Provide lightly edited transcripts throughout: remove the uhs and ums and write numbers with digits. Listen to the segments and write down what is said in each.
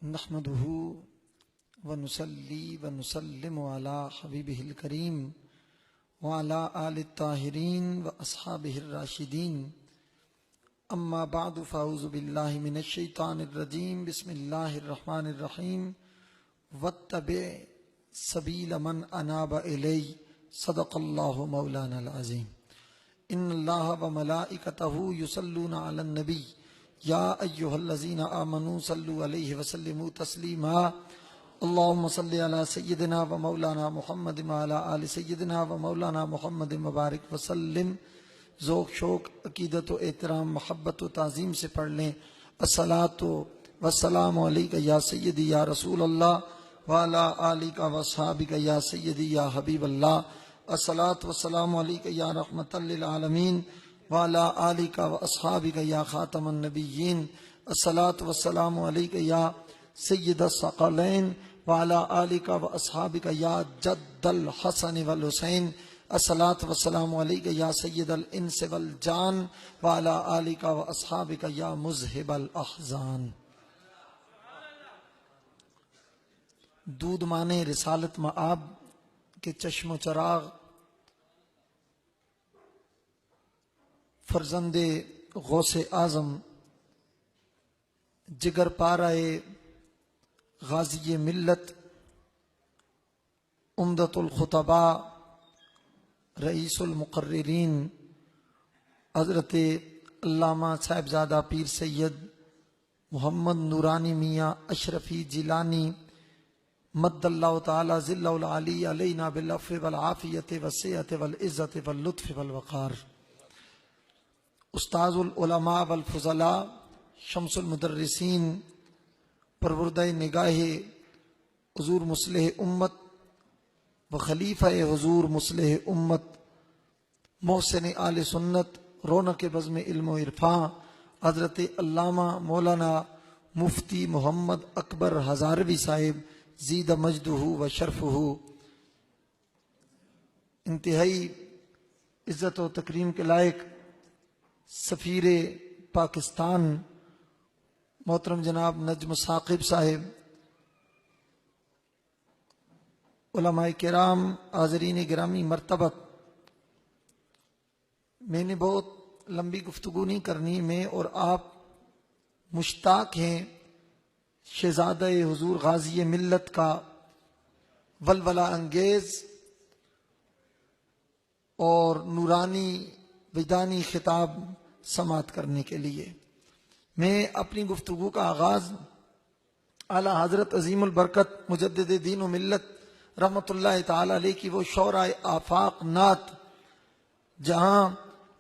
نحمده ونصلي ونسلم على حبيبه الكريم وعلى آل الطاهرين وأصحابه الراشدين أما بعد فأعوذ بالله من الشيطان الرجيم بسم الله الرحمن الرحيم واتبع سبيل من أناب إلي صدق الله مولانا العظيم إن الله وملائكته يصلون على النبي يا أيها الذين آمنوا صلوا عليه وسلموا تسليما اللهم صل على سيدنا ومولانا محمد وعلى آل سيدنا ومولانا محمد مبارک وسلم. ذوق شوق عقیدت و احترام محبت و تعظیم سے پڑھ لیں. الصلاۃ والسلام علیک یا سیدی یا رسول اللہ وعلی آلک و اصحابک یا سیدی یا حبیب اللہ. الصلاۃ والسلام علیک یا رحمۃ للعالمین وعلی آلک و اصحابک یا خاتم النبیین. الصلاۃ والسلام علیک یا سید الثقلین وعلی آلک و اصحابک یا جد الحسن والحسین. الصلاۃ والسلام علیک یا سید الانس والجان وعلی آلک و اصحابک یا مذہب الاحزان. دودھ مانے رسالت مآب کے چشم و چراغ فرزند غوث اعظم جگر پارائے غازی ملت عمدۃ الخطباء رئیس المقررین حضرت علامہ صاحبزادہ پیر سید محمد نورانی میاں اشرفی جیلانی مد اللہ تعالی ظل العلی علینا بالعفو والعافیت والصحت والعزت واللطف والوقار. استاذ العلماء والفضلاء شمس المدرسین پروردہ نگاہ حضور مصلح امت و خلیفہ حضور مصلح امت محسن آل سنت رونق بزم علم و عرفاں حضرت علامہ مولانا مفتی محمد اکبر ہزاروی صاحب زید مجدہ و شرفہ. انتہائی عزت و تکریم کے لائق سفیر پاکستان محترم جناب نجم ثاقب صاحب، علماء کرام، حاضرین گرامی مرتبت، میں نے بہت لمبی گفتگو نہیں کرنی میں اور آپ مشتاق ہیں شہزادہ حضور غازی ملت کا ولولہ انگیز اور نورانی وجدانی خطاب سماعت کرنے کے لیے. میں اپنی گفتگو کا آغاز اعلیٰ حضرت عظیم البرکت مجدد دین و ملت رحمۃ اللہ تعالی علیہ کی وہ شعرائے آفاق نعت جہاں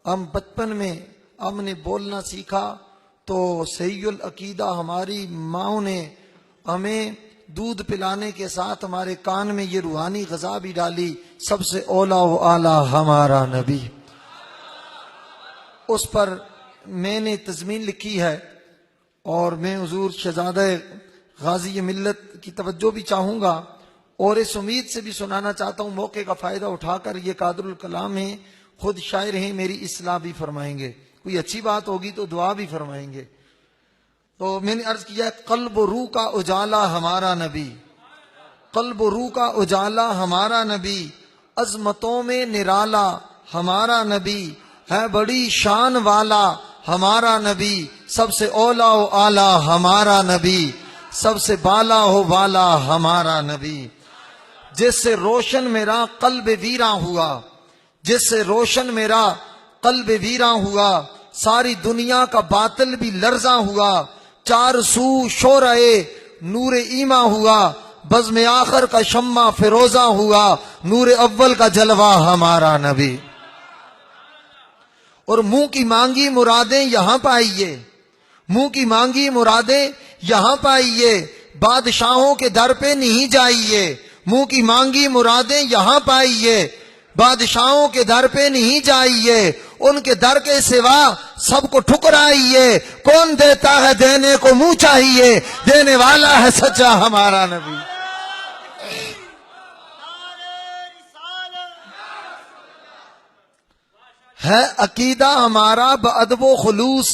ہم بچپن میں ہم نے بولنا سیکھا تو صحیح العقیدہ ہماری ماؤں نے ہمیں دودھ پلانے کے ساتھ ہمارے کان میں یہ روحانی غذا بھی ڈالی، سب سے اولا و اعلیٰ ہمارا نبی. اس پر میں نے تضمین لکھی ہے اور میں حضور شہزادہ غازی ملت کی توجہ بھی چاہوں گا اور اس امید سے بھی سنانا چاہتا ہوں موقع کا فائدہ اٹھا کر. یہ قادر الکلام ہیں، خود شاعر ہیں، میری اصلاح بھی فرمائیں گے، کوئی اچھی بات ہوگی تو دعا بھی فرمائیں گے. تو میں نے عرض کیا قلب و روح کا اجالا ہمارا نبی، قلب و روح کا اجالا ہمارا نبی، عظمتوں میں نرالا ہمارا نبی، ہے بڑی شان والا ہمارا نبی، سب سے اولا و اعلیٰ ہمارا نبی، سب سے بالا ہو والا ہمارا نبی. جس سے روشن میرا قلب ویراں ہوا، جس سے روشن میرا قلب ویراں ہوا، ساری دنیا کا باطل بھی لرزاں ہوا، چار سو شورائے نور ایماں ہوا، بزم آخر کا شمع فیروزاں ہوا، نور اول کا جلوہ ہمارا نبی. اور منہ کی مانگی مرادیں یہاں پائیے، منہ کی مانگی مرادیں یہاں پائیے، بادشاہوں کے در پہ نہیں جائیے. منہ کی مانگی مرادیں یہاں پائیے، بادشاہوں کے در پہ نہیں جائیے، ان کے در کے سوا سب کو ٹھکرائیے. کون دیتا ہے دینے کو منہ چاہیے، دینے والا ہے سچا ہمارا نبی. ہے عقیدہ ہمارا بادب و خلوص،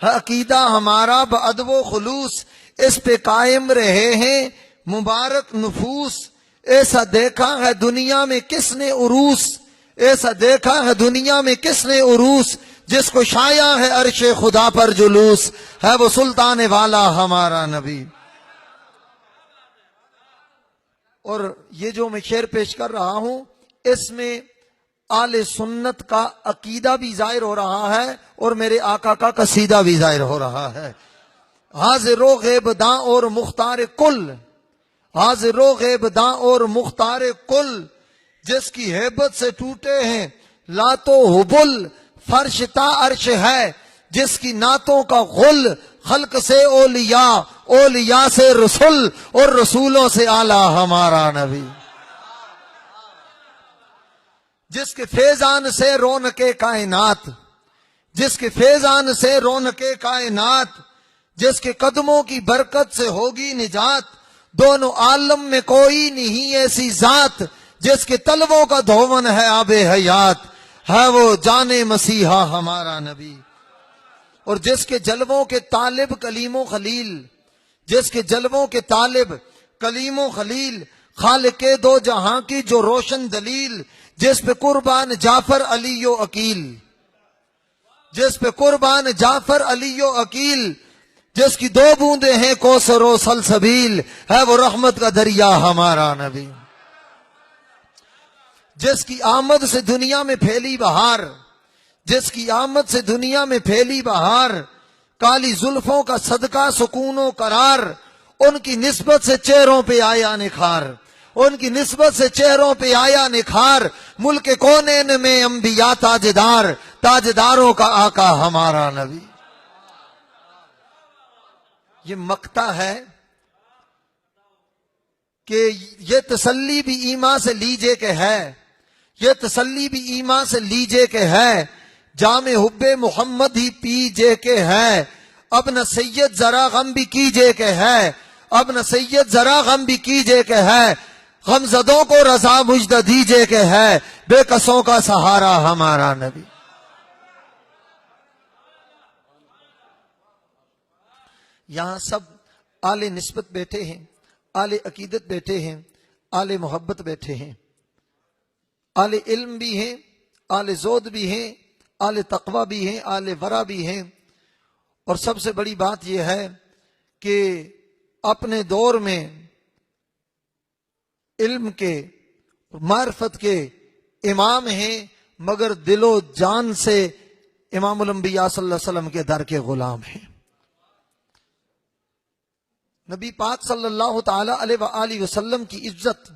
ہے عقیدہ ہمارا بادب و خلوص، اس پہ قائم رہے ہیں مبارک نفوس. ایسا دیکھا ہے دنیا میں کس نے عروس, ایسا دیکھا ہے دنیا میں کس نے عروس, جس کو شایع ہے عرش خدا پر جلوس, ہے وہ سلطان والا ہمارا نبی. اور یہ جو میں شعر پیش کر رہا ہوں اس میں آل سنت کا عقیدہ بھی ظاہر ہو رہا ہے اور میرے آقا کا قصیدہ بھی ظاہر ہو رہا ہے. حاضر و غیب داں اور مختار کل, حاضر و غیب داں اور مختار کل, جس کی ہیبت سے ٹوٹے ہیں لات و حبل, فرش تا عرش ہے جس کی نعتوں کا غل, خلق سے اولیاء, اولیاء سے رسول, اور رسولوں سے اعلیٰ ہمارا نبی. جس کے فیضان سے رونق کائنات, جس کے فیضان سے رونق کائنات, جس کے قدموں کی برکت سے ہوگی نجات, دونوں عالم میں کوئی نہیں ایسی ذات, جس کے تلووں کا دھون ہے آب حیات, ہے وہ جان مسیحا ہمارا نبی. اور جس کے جلووں کے طالب کلیم و خلیل, جس کے جلووں کے طالب کلیم و خلیل, خالق دو جہاں کی جو روشن دلیل, جس پہ قربان جعفر علی و عقیل, جس پہ قربان جعفر علی و عقیل, جس کی دو بوندیں ہیں کوثر و سلسبیل, ہے وہ رحمت کا دریا ہمارا نبی. جس کی آمد سے دنیا میں پھیلی بہار, جس کی آمد سے دنیا میں پھیلی بہار, کالی زلفوں کا صدقہ سکون و قرار, ان کی نسبت سے چہروں پہ آیا نکھار, ان کی نسبت سے چہروں پہ آیا نکھار, ملک کونین میں انبیاء تاجدار, تاجداروں کا آقا ہمارا نبی. یہ مقطع ہے کہ یہ تسلی بھی ایمان سے لیجے کہ ہے, یہ تسلی بھی ایمان سے لیجے کہ ہے, جام حب محمد ہی پیجے کہ ہے, اب نہ سید ذرا غم بھی کیجے کہ ہے, اب نہ سید ذرا غم بھی کیجے کہ ہے, غمزدوں کو رضا مجدہ دیجے کہ ہے, بے کسوں کا سہارا ہمارا نبی. یہاں سب آل نسبت بیٹھے ہیں, آل عقیدت بیٹھے ہیں, آل محبت بیٹھے ہیں, آل علم بھی ہیں, آل زود بھی ہیں, آل تقوی بھی ہیں, آل ورا بھی ہیں. اور سب سے بڑی بات یہ ہے کہ اپنے دور میں علم کے معرفت کے امام ہیں, مگر دل و جان سے امام الانبیاء صلی اللہ علیہ وسلم کے در کے غلام ہیں. نبی پاک صلی اللہ تعالی علیہ وآلہ وسلم کی عزت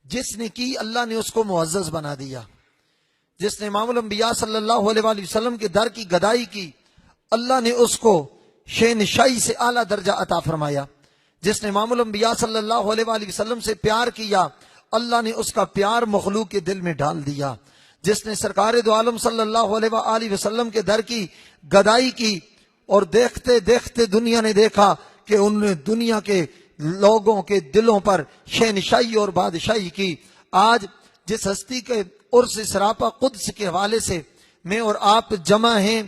جس نے کی, اللہ نے اس کو معزز بنا دیا. جس نے امام الانبیاء صلی اللہ علیہ وآلہ وسلم کے در کی گدائی کی, اللہ نے اس کو شہنشاہی سے اعلیٰ درجہ عطا فرمایا. جس نے امام الانبیاء صلی اللہ علیہ وآلہ وسلم سے پیار کیا, اللہ نے اس کا پیار مخلوق کے دل میں ڈال دیا. جس نے سرکار دو عالم صلی اللہ علیہ وآلہ وسلم کے در کی گدائی کی, اور دیکھتے دیکھتے دنیا نے دیکھا کہ انہوں نے دنیا کے لوگوں کے دلوں پر شہنشاہی اور بادشاہی کی. آج جس ہستی کے عرس سراپا قدس کے حوالے سے میں اور آپ جمع ہیں,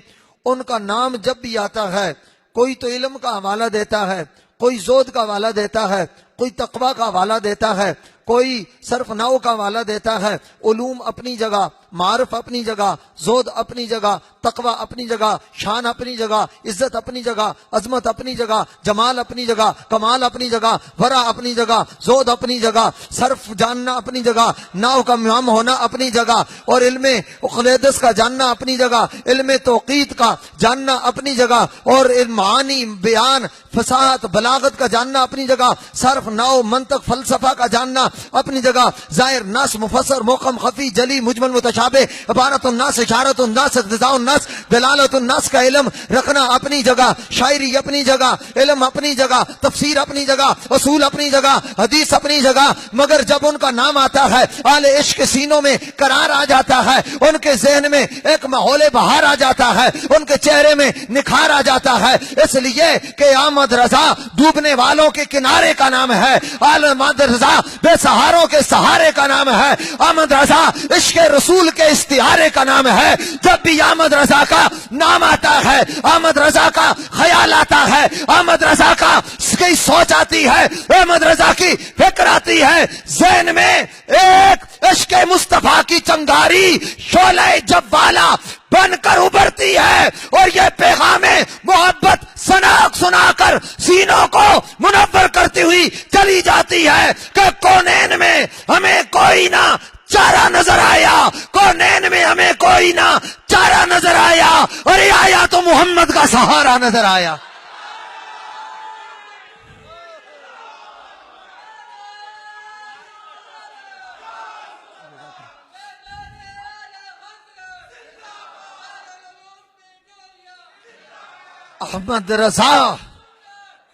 ان کا نام جب بھی آتا ہے, کوئی تو علم کا حوالہ دیتا ہے, کوئی زود کا حوالہ دیتا ہے, کوئی تقوی کا حوالہ دیتا ہے, کوئی صرف نو کا حوالہ دیتا ہے. علوم اپنی جگہ, معرف اپنی جگہ, زود اپنی جگہ, تقوی اپنی جگہ, شان اپنی جگہ, عزت اپنی جگہ, عظمت اپنی جگہ, جمال اپنی جگہ, کمال اپنی جگہ, ورع اپنی جگہ, زود اپنی جگہ, صرف جاننا اپنی جگہ, ناو کا امام ہونا اپنی جگہ, اور علم خلیدس کا جاننا اپنی جگہ, علم توقید کا جاننا اپنی جگہ, اور معانی, بیان, فصاحت, بلاغت کا جاننا اپنی جگہ, صرف ناو, منطق, فلسفہ کا جاننا اپنی جگہ, ظاہر, نص, مفسر, محکم, خفی, جلی, مجمل, متشابہ, عبارت الناس, اشارت الناس, اقتضاء الناس, دلالت الناس کا علم رکھنا اپنی جگہ, شاعری اپنی جگہ, علم اپنی جگہ, تفسیر اپنی جگہ, اصول اپنی جگہ, حدیث اپنی جگہ. مگر جب ان کا نام آتا ہے, آل عشق کے سینوں میں قرار آ جاتا ہے, ان کے ذہن میں ایک ماحول بہار آ جاتا ہے, ان کے چہرے میں نکھار آ جاتا ہے, اس لیے کہ آمد رضا ڈوبنے والوں کے کنارے کا نام ہے، احمد رضا بے سہاروں کے سہارے کا نام ہے، احمد رضا عشق رسول کے استعارے کا نام ہے۔ جب بھی احمد رضا کا نام آتا ہے، احمد رضا کا خیال آتا ہے، احمد رضا کا کی سوچ آتی ہے، احمد رضا کی فکر آتی ہے، ذہن میں ایک عشق مصطفیٰ کی چنگاری شعلہ جوالا بن کر ابھرتی ہے، اور یہ پیغام محبت سنا کر سینوں کو منور کرتی ہوئی چلی جاتی ہے کہ کونین میں ہمیں کوئی نہ چارہ نظر آیا، کونین میں ہمیں کوئی نہ چارہ نظر آیا، اور یہ آیا تو محمد کا سہارا نظر آیا۔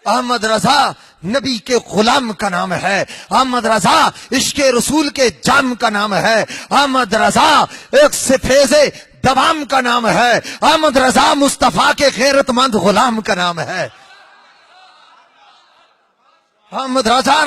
احمد رضا نبی کے غلام کا نام ہے، احمد رضا عشق رسول کے جام کا نام ہے، احمد رضا ایک سفیز دوام کا نام ہے، احمد رضا مصطفیٰ کے غیرت مند غلام کا نام ہے۔ احمد رضا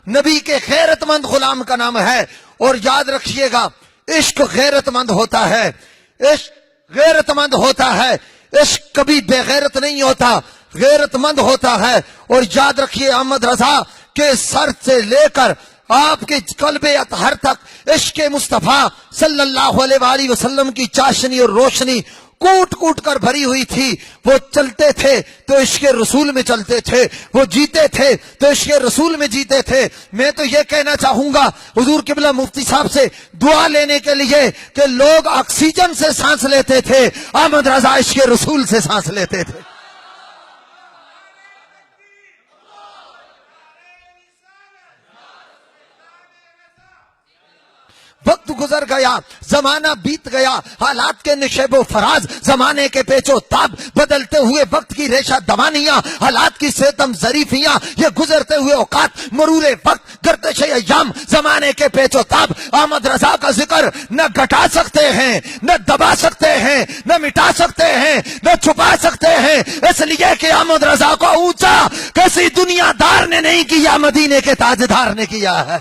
نبی کے غیرت مند غلام کا نام ہے، اور یاد رکھیے گا عشق غیرت مند ہوتا ہے، عشق غیرت مند ہوتا ہے، عشق کبھی بے غیرت نہیں ہوتا، غیرت مند ہوتا ہے۔ اور یاد رکھیے احمد رضا کے سر سے لے کر آپ کے قلب اطہر تک عشق مصطفیٰ صلی اللہ علیہ وآلہ وسلم کی چاشنی اور روشنی کوٹ کوٹ کر بھری ہوئی تھی۔ وہ چلتے تھے تو عشق رسول میں چلتے تھے، وہ جیتے تھے تو عشق رسول میں جیتے تھے۔ میں تو یہ کہنا چاہوں گا حضور قبلہ مفتی صاحب سے دعا لینے کے لیے کہ لوگ آکسیجن سے سانس لیتے تھے، احمد رضا عشق رسول سے سانس لیتے تھے۔ وقت گزر گیا، زمانہ بیت گیا، حالات کے نشیب و فراز، زمانے کے پیچ و تاب، بدلتے ہوئے وقت کی ریشہ دوانیاں، حالات کی ستم ظریفیاں، یہ گزرتے ہوئے اوقات، مرور وقت، گردش ایام، زمانے کے پیچ و تاب، احمد رضا کا ذکر نہ گھٹا سکتے ہیں، نہ دبا سکتے ہیں، نہ مٹا سکتے ہیں، نہ چھپا سکتے ہیں، اس لیے کہ احمد رضا کو اونچا کسی دنیا دار نے نہیں کیا، مدینے کے تاجدار نے کیا ہے۔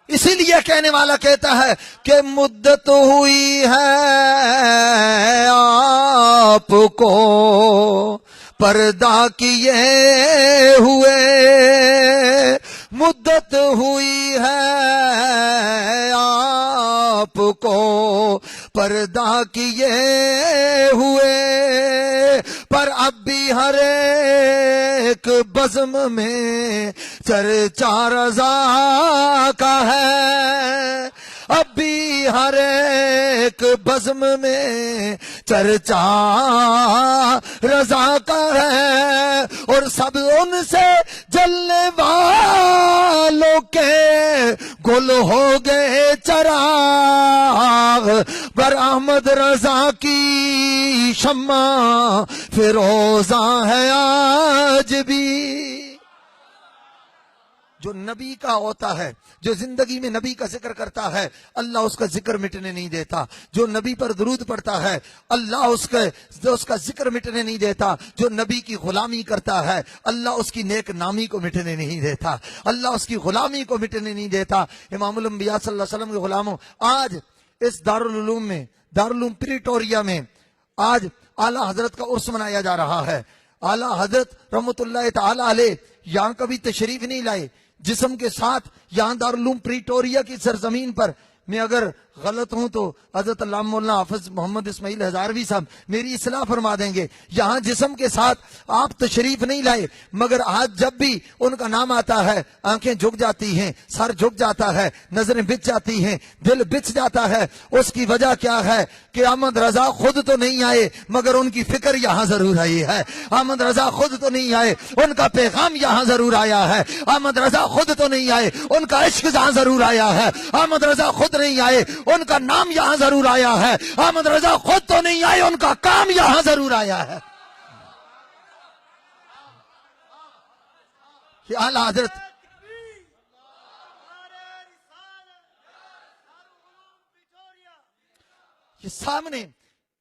اسی لیے کہنے والا کہتا ہے کہ مدت ہوئی ہے آپ کو پردہ کیے ہوئے، مدت ہوئی ہے آپ کو پردہ کیے ہوئے، پر اب بھی ہر ایک بزم میں چرچا رضا کا ہے، اب بھی ہر ایک بزم میں چرچا رضا کا ہے، اور سب ان سے جلنے والوں کے گل ہو گئے چراغ، پر احمد رضا کی شمع فروزاں ہے آج بھی۔ جو نبی کا ہوتا ہے، جو زندگی میں نبی کا ذکر کرتا ہے، اللہ اس کا ذکر مٹنے نہیں دیتا۔ جو نبی پر درود پڑھتا ہے، اللہ اس کا ذکر مٹنے نہیں دیتا۔ جو نبی کی غلامی کرتا ہے، اللہ اس کی نیک نامی کو مٹنے نہیں دیتا، اللہ اس کی غلامی کو مٹنے نہیں دیتا۔ امام الانبیاء صلی اللہ علیہ وسلم کے غلاموں، آج اس دارالعلوم میں، دارالعلوم پریٹوریا میں آج اعلیٰ حضرت کا عرس منایا جا رہا ہے۔ اعلیٰ حضرت رحمت اللہ تعالی علیہ یہاں کبھی تشریف نہیں لائے، جسم کے ساتھ یہاں دارالعلوم پریٹوریا کی سرزمین پر، میں اگر غلط ہوں تو حضرت علامہ مولانا حافظ محمد اسماعیل ہزاروی صاحب میری اصلاح فرما دیں گے۔ یہاں جسم کے ساتھ آپ تشریف نہیں لائے، مگر آج جب بھی ان کا نام آتا ہے آنکھیں جھک جاتی ہیں، سر جھک جاتا ہے، نظریں بچ جاتی ہیں، دل بچ جاتا ہے۔ اس کی وجہ کیا ہے کہ احمد رضا خود تو نہیں آئے، مگر ان کی فکر یہاں ضرور آئی ہے۔ احمد رضا خود تو نہیں آئے، ان کا پیغام یہاں ضرور آیا ہے۔ احمد رضا خود تو نہیں آئے، ان کا عشق یہاں ضرور آیا ہے۔ احمد رضا خود نہیں آئے، ان کا نام یہاں ضرور آیا ہے۔ احمد رضا خود تو نہیں آئے، ان کا کام یہاں ضرور آیا ہے۔ کہ اعلیٰ حضرت یہ سامنے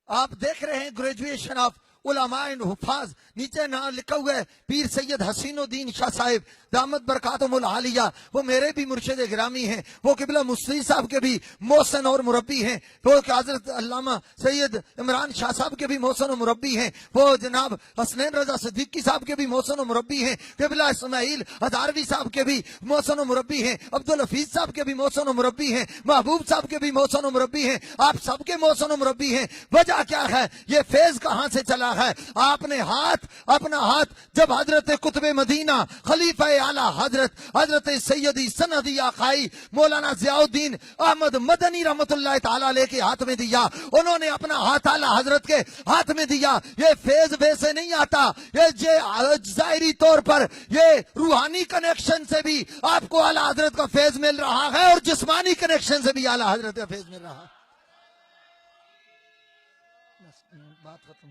آپ دیکھ رہے ہیں گریجویشن آف علماء اینڈ حفاظ، نیچے نام لکھا ہوا ہے پیر سید حسین الدین شاہ صاحب دامت برکاتہم العالیہ، وہ میرے بھی مرشد گرامی ہیں، وہ قبلہ مصری صاحب کے بھی محسن اور مربی ہیں، وہ کہ حضرت علامہ سید عمران شاہ صاحب کے بھی محسن و مربی ہیں، وہ جناب حسنین رضا صدیقی صاحب کے بھی محسن و مربی ہیں، قبلہ اسماعیل ہزاروی صاحب کے بھی محسن و مربی ہیں، عبدالحفیظ صاحب کے بھی محسن و مربی ہیں، محبوب صاحب کے بھی محسن و مربی ہیں، آپ سب کے محسن و مربی ہیں۔ وجہ کیا ہے؟ یہ فیض کہاں سے چلا ہے؟ آپ نے اپنا ہاتھ جب حضرت قطب مدینہ خلیفہ اعلی حضرت سیدی سندی آقائی مولانا ضیاء الدین احمد مدنی رحمت اللہ تعالی علیہ کے ہاتھ میں دیا، انہوں نے اپنا ہاتھ اعلی حضرت کے ہاتھ میں دیا۔ یہ فیض ویسے نہیں آتا، یہ ظاہری طور پر یہ روحانی کنیکشن سے بھی آپ کو اعلی حضرت کا فیض مل رہا ہے اور جسمانی کنیکشن سے بھی اعلی حضرت کا فیض مل رہا ہے۔ بات ختم۔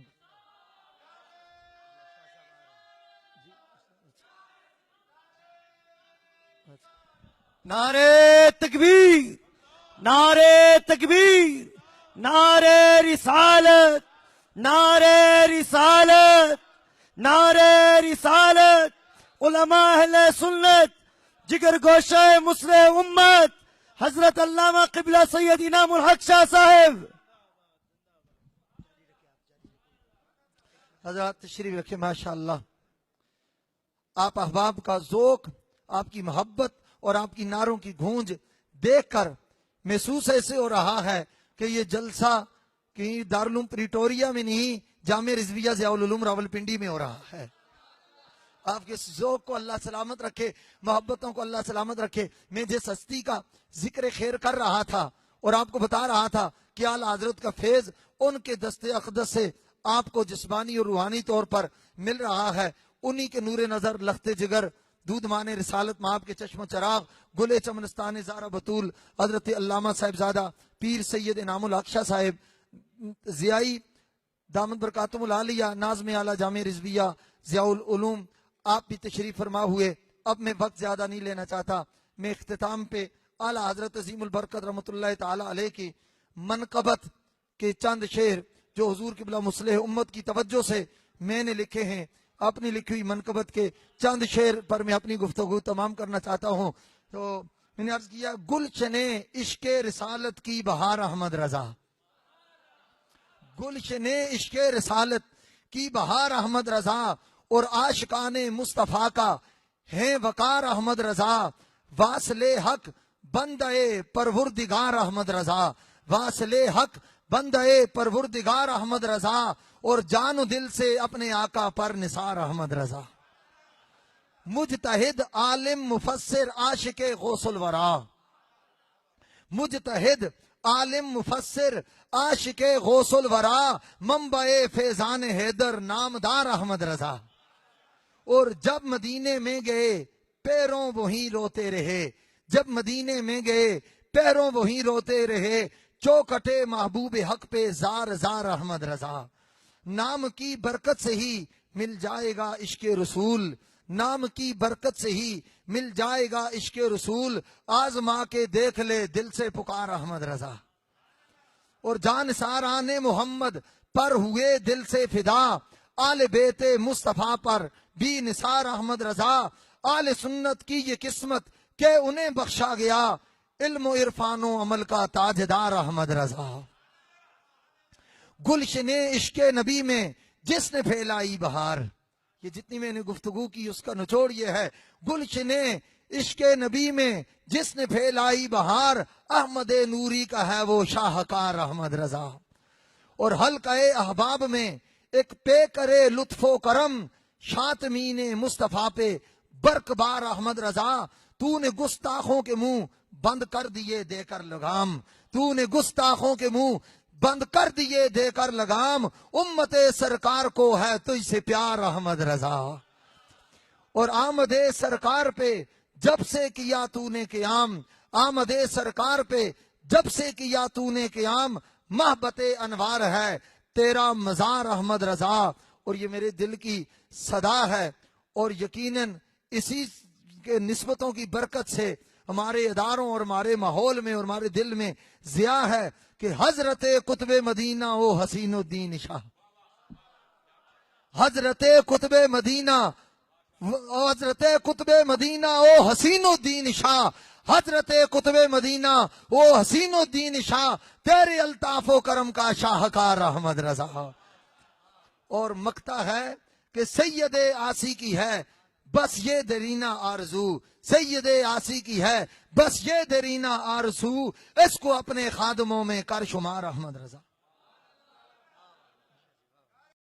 نعرے تکبیر، نعرے تکبیر، نعرے رسالت، نعرے رسالت، نعرے رسالت۔ علماء اہل سنت جگر گوشہ مسلح امت حضرت علامہ قبلہ سید انعام الحق شاہ صاحب۔ حضرات تشریف رکھے۔ ماشاءاللہ آپ احباب کا ذوق، آپ کی محبت اور آپ کی نعروں کی گونج دیکھ کر محسوس ایسے ہو رہا ہے کہ یہ جلسہ کہیں دارالعلوم پریٹوریا میں نہیں، جامع رضویہ ضیاء العلوم راولپنڈی میں ہو رہا ہے۔ آپ کے ذوق کو اللہ سلامت رکھے، محبتوں کو اللہ سلامت رکھے۔ میں جس ہستی کا ذکر خیر کر رہا تھا اور آپ کو بتا رہا تھا کہ اعلی حضرت کا فیض ان کے دست اقدس سے آپ کو جسمانی اور روحانی طور پر مل رہا ہے، انہی کے نور نظر لخت جگر دودھ مانے رسالت مآب کے چشم و چراغ گلے چمنستان زارہ بطول حضرت علامہ صاحبزادہ پیر سید انعام الحق شاہ صاحب ضیائی دامت برکاتہم العالیہ ناظم اعلیٰ جامع رضویہ ضیاء العلوم، آپ بھی تشریف فرما ہوئے۔ اب میں وقت زیادہ نہیں لینا چاہتا، میں اختتام پہ اعلیٰ حضرت عظیم البرکت رحمت اللہ تعالی علیہ کی منقبت کے چند شعر جو حضور قبلہ مصلح امت کی توجہ سے میں نے لکھے ہیں، اپنی لکھی ہوئی منقبت کے چند شعر پر میں اپنی گفتگو تمام کرنا چاہتا ہوں۔ تو میں نے عرض کیا، گلشن عشق رسالت کی بہار احمد رضا، گلشن عشق رسالت کی بہار احمد رضا، اور عاشقان مصطفیٰ کا ہے وقار احمد رضا، واصل حق بندے پروردگار احمد رضا، واصل حق بندے پروردگار احمد رضا، اور جان و دل سے اپنے آقا پر نثار احمد رضا، مجتہد عالم مفسر عاشق غوث الورا، مجتہد عالم مفسر عاشق غوث الورا، منبع فیضان حیدر نامدار احمد رضا، اور جب مدینے میں گئے پیروں وہیں روتے رہے، جب مدینے میں گئے پیروں وہیں روتے رہے، چوکٹے محبوب حق پہ زار زار احمد رضا، نام کی برکت سے ہی مل جائے گا عشق رسول، نام کی برکت سے ہی مل جائے گا عشق رسول، آزما کے دیکھ لے دل سے پکار احمد رضا، اور جان ساران محمد پر ہوئے دل سے فدا، آل بیت مصطفیٰ پر بھی نثار احمد رضا، آل سنت کی یہ قسمت کہ انہیں بخشا گیا، علم و عرفان و عمل کا تاجدار احمد رضا، گلشن عشق نبی میں جس نے پھیلائی بہار، یہ جتنی میں نے گفتگو کی اس کا نچوڑ یہ ہے، گلشن عشق نبی میں جس نے پھیلائی بہار، احمد نوری کا ہے وہ شاہکار احمد رضا، اور حلقہ احباب میں ایک پے کرے لطف و کرم، شاطمین مصطفیٰ پہ برق بار احمد رضا، تو نے گستاخوں کے منہ بند کر دیے دے کر لگام، تو نے گستاخوں کے منہ بند کر دیے دے کر لگام، امت سرکار کو ہے تجھ سے پیار احمد رضا، اور آمد سرکار پہ جب سے کیا تو نے قیام، آمد سرکار پہ جب سے کیا تو نے قیام، محبت انوار ہے تیرا مزار احمد رضا، اور یہ میرے دل کی صدا ہے، اور یقیناً اسی کے نسبتوں کی برکت سے ہمارے اداروں اور ہمارے ماحول میں اور ہمارے دل میں ضیاء ہے کہ حضرت قطب مدینہ او حسین الدین شاہ، حضرت قطب مدینہ، حضرت قطب مدینہ او حسین الدین شاہ، حضرت قطب مدینہ او حسین الدین شاہ، تیرے الطاف و کرم کا شاہکار احمد رضا۔ اور مقطع ہے کہ سید آسی کی ہے بس یہ درینہ آرزو، سید آسی کی ہے بس یہ درینہ آرزو، اس کو اپنے خادموں میں کر شمار احمد رضا۔